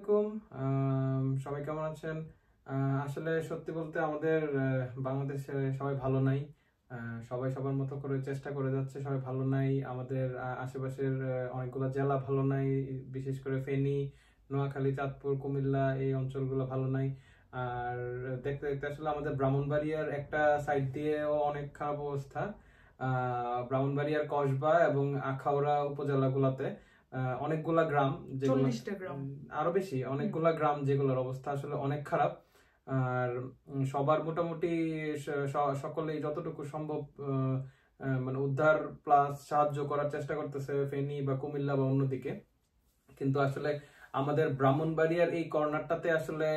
আলাইকুম। সবাই কেমন আছেন? আসলে সত্যি বলতে আমাদের বাংলাদেশে সবাই ভালো নাই। সবাই সবার মতো করে চেষ্টা করে যাচ্ছে, সবাই ভালো নাই। আমাদের আশেপাশের অনেকগুলো জেলা ভালো নাই, বিশেষ করে ফেনী, নোয়াখালী, চাঁদপুর, কুমিল্লা এই অঞ্চলগুলো ভালো নাই। আর দেখতে দেখতে আসলে আমাদের ব্রাহ্মণবাড়িয়ার একটা সাইড দিয়েও অনেক খারাপ অবস্থা। ব্রাহ্মণবাড়িয়ার কসবা এবং আখাউড়া উপজেলাগুলোতে অনেকগুলা গ্রাম, যেগুলো 40টা গ্রাম আরো বেশি, অনেকগুলা গ্রাম যেগুলোর অবস্থা আসলে অনেক খারাপ। আর সবার মোটামুটি সকলেই যতটুকু সম্ভব মানে উদ্ধার প্লাস সাহায্য করার চেষ্টা করতেছে ফেনী বা কুমিল্লা বা অন্যদিকে। কিন্তু আসলে আমাদের ব্রাহ্মণবাড়িয়ার এই কর্নারটাতে আসলে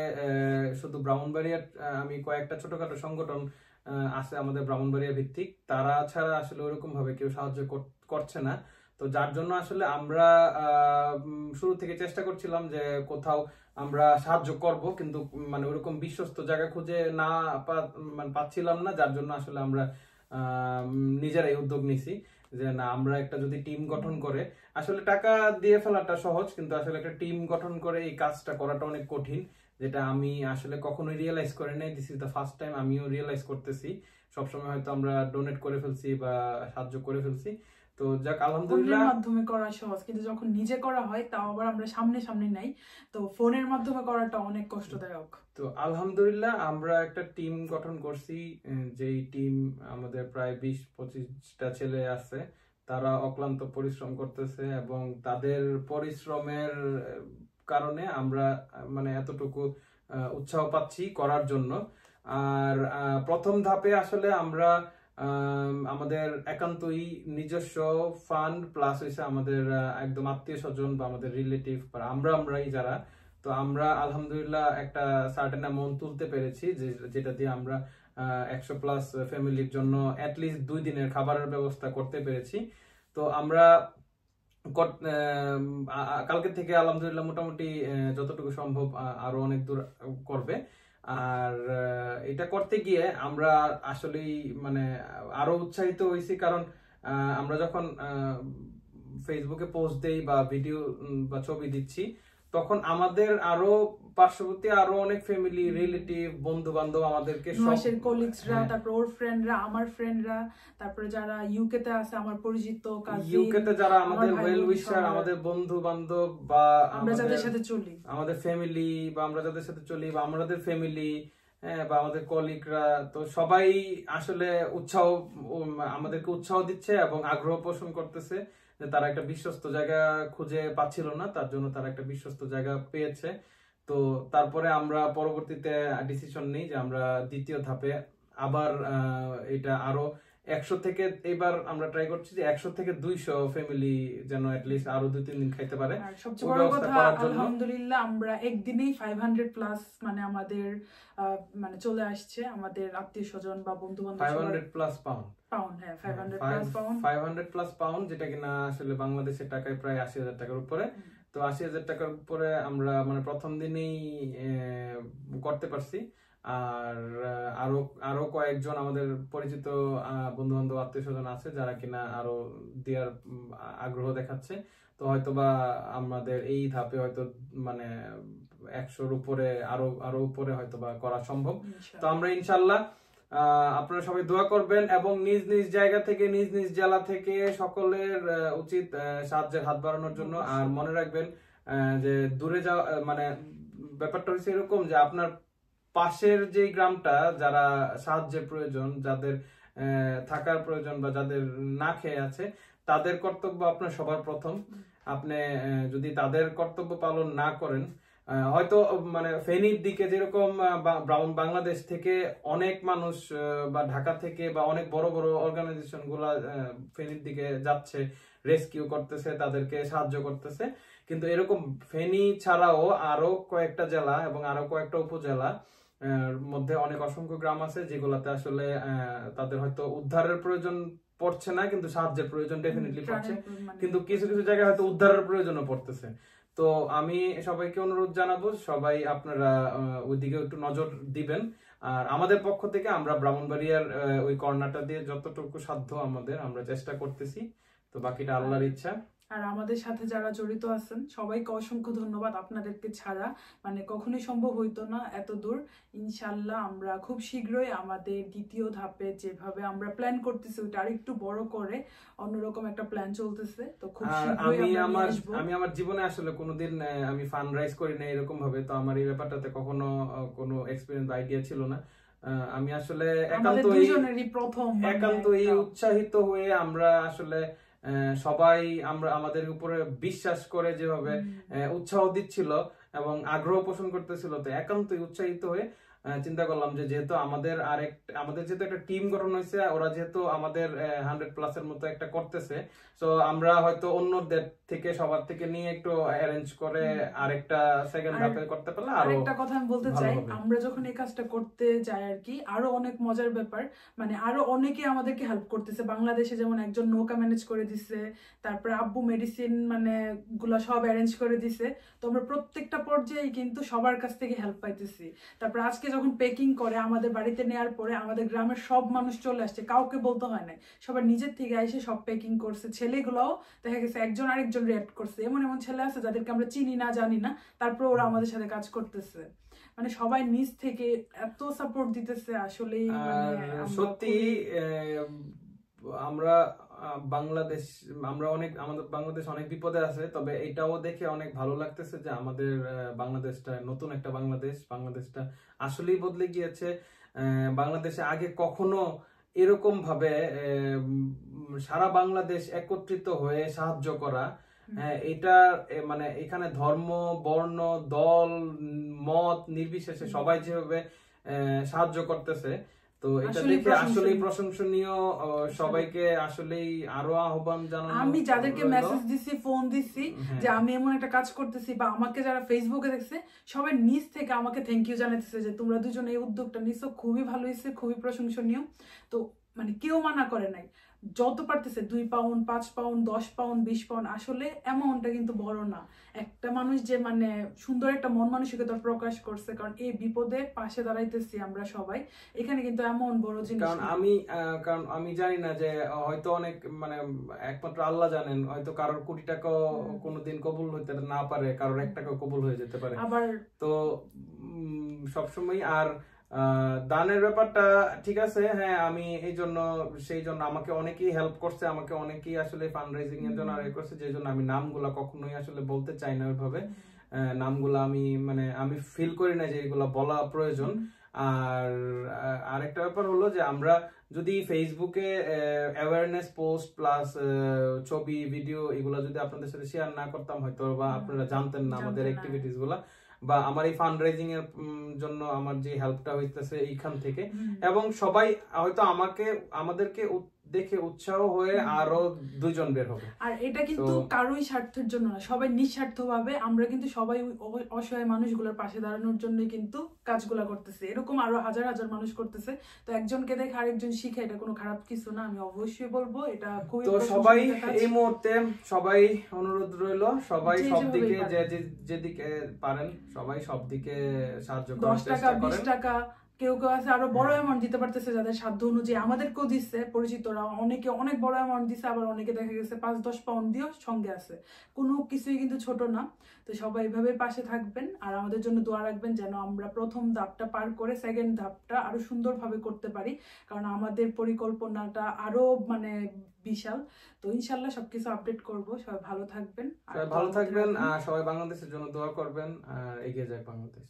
শুধু ব্রাহ্মণবাড়িয়ার আমি কয়েকটা ছোটখাটো সংগঠন আছে আমাদের ব্রাহ্মণবাড়িয়া ভিত্তিক, তারা ছাড়া আসলে ওরকম ভাবে কেউ সাহায্য করছে না। তো যার জন্য আসলে আমরা শুরু থেকে চেষ্টা করছিলাম যে কোথাও আমরা সাহায্য করব, কিন্তু মানে ওরকম বিশ্বস্ত জায়গা খুঁজে না মানে পাচ্ছিলাম না। যার জন্য আসলে আমরা নিজেরাই উদ্যোগ নিছি যে না, আমরা একটা যদি টিম গঠন করে, আসলে টাকা দিয়ে ফেলাটা সহজ, কিন্তু আসলে একটা টিম গঠন করে এই কাজটা করাটা অনেক কঠিন, যেটা আমি আসলে কখনোই রিয়েলাইজ করি নাই। This is the first time আমিও রিয়েলাইজ করতেছি। সবসময় হয়তো আমরা ডোনেট করে ফেলছি বা সাহায্য করে ফেলছি। তো যাক, আলহামদুলিল্লাহ। ফোনের মাধ্যমে করা সহজ, কিন্তু যখন নিজে করা হয় তাও আবার আমরা সামনে সামনে নাই, তো ফোনের মাধ্যমে করাটা অনেক কষ্টদায়ক। তো আলহামদুলিল্লাহ আমরা একটা টিম গঠন করছি, যেই টিম আমাদের প্রায় 20-25টা ছেলে আছে। তারা অক্লান্ত পরিশ্রম করতেছে এবং তাদের পরিশ্রমের কারণে আমরা মানে এতটুকু উৎসাহ পাচ্ছি করার জন্য। আর প্রথম ধাপে আসলে আমরা আমাদের একান্তই নিজস্ব ফান্ড প্লাস হয়েছে আমাদের একদম আত্মীয় স্বজন বা আমাদের রিলেটিভ বা আমরাই যারা, তো আমরা আলহামদুলিল্লাহ একটা সার্টেন অ্যামাউন্ট তুলতে পেরেছি, যেটা দিয়ে আমরা 100+ ফ্যামিলির জন্য অ্যাটলিস্ট 2 দিনের খাবারের ব্যবস্থা করতে পেরেছি। তো আমরা কালকে থেকে আলহামদুলিল্লাহ মোটামুটি যতটুকু সম্ভব আরো অনেক দূর করবে। আর এটা করতে গিয়ে আমরা আসলেই মানে আরো উৎসাহিত হয়েছি, কারণ আমরা যখন ফেসবুকে পোস্ট দেই বা ভিডিও বা ছবি দিচ্ছি, তখন আমাদের আরো পার্শ্ববর্তী আরো অনেক ফ্যামিলি, রিলেটিভ, বন্ধু বান্ধব আমাদেরকে নুহাসের কলিগসরা, তারপর ওর ফ্রেন্ডরা, আমার ফ্রেন্ডরা, তারপরে যারা ইউকে তে আছে আমার পরিচিত কাজিন, ইউকে তে যারা আমাদের ওয়েল উইশার, আমাদের বন্ধু বান্ধব বা আমরা যাদের সাথে চলি, আমাদের ফ্যামিলি বা আমরা যাদের সাথে চলি বা আমাদের ফ্যামিলি, হ্যাঁ, বা আমাদের কলিগরা, তো সবাই আসলে আমাদেরকে উৎসাহ দিচ্ছে এবং আগ্রহ পোষণ করতেছে যে তারা একটা বিশ্বস্ত জায়গা খুঁজে পাচ্ছিল না, তার জন্য তারা একটা বিশ্বস্ত জায়গা পেয়েছে। তো তারপরে আমরা পরবর্তীতে ডিসিশন নিই যে আমরা দ্বিতীয় ধাপে আবার এটা আরো 100 থেকে, এবার আমরা ট্রাই করছি যে 100 থেকে 200 ফ্যামিলি যেন অ্যাটলিস্ট আরো 2-3 দিন খাইতে পারে। আর সবচেয়ে বড় কথা আলহামদুলিল্লাহ আমরা একদিনেই 500+ মানে আমাদের মানে চলে আসছে, আমাদের আত্মীয় স্বজন বা বন্ধু বান্ধব 500+ পাউন্ড, হ্যাঁ 500+ পাউন্ড, যেটা কিনা আসলে বাংলাদেশের টাকায় প্রায় 80,000 টাকার উপরে। তো 80,000 টাকার উপরে আমরা মানে প্রথম দিনেই করতে পারছি। আর আরো আরো কয়েকজন আমাদের পরিচিত বন্ধু বান্ধব, আত্মীয় স্বজন আছে যারা কিনা আরো দেওয়ার আগ্রহ দেখাচ্ছে। তো হয়তোবা আমাদের এই ধাপে হয়তো মানে 100-র উপরে আরো আরো উপরে হয়তোবা করা সম্ভব। তো আমরা ইনশাল্লাহ, আপনারা সবাই দোয়া করবেন এবং নিজ নিজ জায়গা থেকে, নিজ নিজ জেলা থেকে সকলের উচিত সাহায্যের হাত বাড়ানোর জন্য। আর মনে রাখবেন যে দূরে যাওয়া মানে ব্যাপারটা হচ্ছে এরকম যে আপনার পাশের যে গ্রামটা, যারা সাহায্যের প্রয়োজন, যাদের থাকার প্রয়োজন বা যাদের না খেয়ে আছে, তাদের কর্তব্য আপনার সবার প্রথম। আপনি যদি তাদের কর্তব্য পালন না করেন, হয়তো মানে ফেনীর দিকে যেরকম বাংলাদেশ থেকে অনেক মানুষ বা ঢাকা থেকে বা অনেক বড় বড় অর্গানাইজেশন গুলা ফেনীর দিকে যাচ্ছে, রেস্কিউ করতেছে, তাদেরকে সাহায্য করতেছে, কিন্তু এরকম ফেনী ছাড়াও আরো কয়েকটা জেলা এবং আরো কয়েকটা উপজেলা মধ্যে অনেক অসংখ্য গ্রাম আছে যেগুলাতে আসলে তাদের হয়তো উদ্ধারের প্রয়োজন পড়ছে না, কিন্তু সাহায্যের প্রয়োজন ডেফিনেটলি পড়ছে। কিন্তু কিছু কিছু জায়গায় হয়তো উদ্ধারের প্রয়োজনও পড়তেছে। তো আমি সবাইকে অনুরোধ জানাবো, সবাই আপনারা ওইদিকে একটু নজর দিবেন। আর আমাদের পক্ষ থেকে আমরা ব্রাহ্মণবাড়িয়ার ওই কর্নারটা দিয়ে যতটুকু সাধ্য আমাদের আমরা চেষ্টা করতেছি। তো বাকিটা আল্লাহর ইচ্ছা। আর আমাদের সাথে যারা জড়িত আছেন সবাইকে অসংখ্য ধন্যবাদ। আপনাদেরকে ছাড়া মানে কখনোই সম্ভব হইতো না এত দূর। ইনশাল্লাহ আমরা খুব শীঘ্রই আমাদের দ্বিতীয় ধাপে যেভাবে আমরা প্ল্যান করতেছি ওটা আরেকটু বড় করে অন্যরকম একটা প্ল্যান চলতেছে, তো খুব শীঘ্রই আমরা আসবো। আমি আমার জীবনে আসলে কোনোদিন আমি ফান্ড রাইজ করি না এরকম ভাবে, তো আমার এই ব্যাপারটাতে কখনো কোনো এক্সপেরিয়েন্স আইডিয়া ছিল না। আমি আসলে একান্তই উৎসাহিত হয়ে আমরা আসলে সবাই আমরা আমাদের উপরে বিশ্বাস করে যেভাবে উৎসাহ দিচ্ছিল এবং আগ্রহ পোষণ করতেছিল, তো একান্তই উৎসাহিত হয়ে চিন্তা করলাম যে যেহেতু আমাদের যেহেতু একটা টিম গঠন হয়েছে, ওরা যেহেতু আমাদের 100+ এর মতো একটা করতেছে, তো আমরা হয়তো অন্যদের থেকে সবার থেকে নিয়ে একটু অ্যারেঞ্জ করে আরেকটা সেকেন্ড ধাপে করতে পারলে আরেকটা কথা আমি বলতে চাই, আমরা যখন এই কাজটা করতে যাই আর কি, আরো অনেক মজার ব্যাপার মানে আরো অনেকে আমাদেরকে হেল্প করতেছে। বাংলাদেশে যেমন একজন নৌকা ম্যানেজ করে দিছে, তারপরে আব্বু মেডিসিন মানে গুলা সব অ্যারেঞ্জ করে দিছে। তো আমরা প্রত্যেকটা পর্যায়ে কিন্তু সবার কাছ থেকে হেল্প পাইতেছি। তারপর আজকে যখন প্যাকিং করে আমাদের বাড়িতে নেওয়ার পরে আমাদের গ্রামের সব মানুষ চলে আসছে, কাউকে বলতে হয় না, সবার নিজের থেকে এসে সব প্যাকিং করছে। ছেলেগুলোও দেখা গেছে একজন আরেকজন রিঅ্যাক্ট করছে। এমন এমন ছেলে আছে যাদেরকে আমরা চিনি না জানি না, তারপর ওরা আমাদের সাথে কাজ করতেছে। মানে সবাই নিজ থেকে এত সাপোর্ট দিতেছে আসলে সত্যি। আমরা আমাদের বাংলাদেশ অনেক বিপদে আছে, তবে এটাও দেখে অনেক ভালো লাগতেছে যে আমাদের বাংলাদেশটা নতুন একটা বাংলাদেশটা আসলেই বদলে গিয়েছে। বাংলাদেশে আগে কখনো এরকম ভাবে সারা বাংলাদেশ একত্রিত হয়ে সাহায্য করা, এটা মানে এখানে ধর্ম, বর্ণ, দল, মত নির্বিশেষে সবাই যেভাবে সাহায্য করতেছে, তো এটা দেখে আসলেই প্রশংসনীয়। সবাইকে আসলেই আরো আহ্বান জানানো। আমি যাদেরকে মেসেজ দিছি, ফোন দিছি যে আমি এমন একটা কাজ করতেছি, বা আমাকে যারা ফেসবুকে দেখছে সবাই নিজ থেকে আমাকে থ্যাংক ইউ জানাতেছে যে তোমরা দুজন এই উদ্যোগটা নিছো, খুবই ভালো হয়েছে, খুবই প্রশংসনীয়। তো মানে কেউ মানা করে নাই, যত পারতেছে 2 পাউন্ড, 5 পাউন্ড, 10 পাউন্ড, 20 পাউন্ড, আসলে অ্যামাউন্টটা কিন্তু বড় না। একটা মানুষ যে মানে সুন্দর একটা মন মানসিকতা প্রকাশ করছে, কারণ এই বিপদে পাশে দাঁড়াইতেছি আমরা সবাই, এখানে কিন্তু এমন বড় জিনিস। কারণ আমি জানি না যে হয়তো অনেক মানে একমাত্র আল্লাহ জানেন, হয়তো কারোর কোটি টাকাও কোনোদিন কবুল হইতে না পারে, কারোর 1 টাকাও কবুল হয়ে যেতে পারে। আবার তো সবসময় আর দানের ব্যাপারটা ঠিক আছে, হ্যাঁ আমি সেই জন্য আমাকে অনেকেই হেল্প করছে, আমাকে অনেকেই আসলে ফান্ড রাইজিং এর জন্য আরেক করছে, যে জন্য আমি নামগুলা কখনোই আসলে বলতে চাই না ওইভাবে। নামগুলা আমি ফিল করি না যে এগুলা বলা প্রয়োজন। আর আরেকটা ব্যাপার হলো যে আমরা যদি ফেসবুকে অ্যাওয়ারনেস পোস্ট প্লাস ছবি, ভিডিও এগুলা যদি আপনাদের সাথে শেয়ার না করতাম, হয়তো বা আপনারা জানতেন না আমাদের অ্যাক্টিভিটিস গুলা, বা আমার এই ফান্ড রাইজিং এর জন্য আমার যে হেল্পটা হইতেছে এইখান থেকে, এবং সবাই হয়তো আমাদেরকে দেখে উৎসাহ হয়ে আরো 2 জন বের হবে। আর এটা কিন্তু কারোই স্বার্থের জন্য না, সবাই নিঃস্বার্থ ভাবে আমরা কিন্তু সবাই অসহায় মানুষগুলোর পাশে দাঁড়ানোর জন্য কিন্তু কাজগুলা করতেছে। এরকম আরো হাজার হাজার মানুষ করতেছে, তো একজনকে দেখে আরেকজন শিখে, এটা কোনো খারাপ কিছু না, আমি অবশ্যই বলবো এটা খুবই। তো সবাই এই মুহূর্তে সবাই অনুরোধ রইলো, সবাই সব দিকে যেদিকে পারেন সবাই সব দিকে সাহায্য করার চেষ্টা করেন। 10 টাকা 20 টাকা, কেউ কেউ আছে আরো বড় অ্যামাউন্ট দিতে পারতেছে যাদের সাধ্য অনুযায়ী, আমাদেরকেও দিচ্ছে পরিচিতরা, অনেকে অনেক বড় অ্যামাউন্ট দিচ্ছে, আবার অনেকে দেখা গেছে 5-10 পাউন্ড দিয়েও সঙ্গে আছে। কোনো কিছুই কিন্তু ছোট না। তো সবাই এইভাবে পাশে থাকবেন আর আমাদের জন্য দোয়া রাখবেন যেন আমরা প্রথম ধাপটা পার করে সেকেন্ড ধাপটা আরো সুন্দরভাবে করতে পারি, কারণ আমাদের পরিকল্পনাটা আরো মানে বিশাল। তো ইনশাল্লাহ সবকিছু আপডেট করব। সবাই ভালো থাকবেন, আর সবাই বাংলাদেশের জন্য দোয়া করবেন, আর এগিয়ে যায় বাংলাদেশ।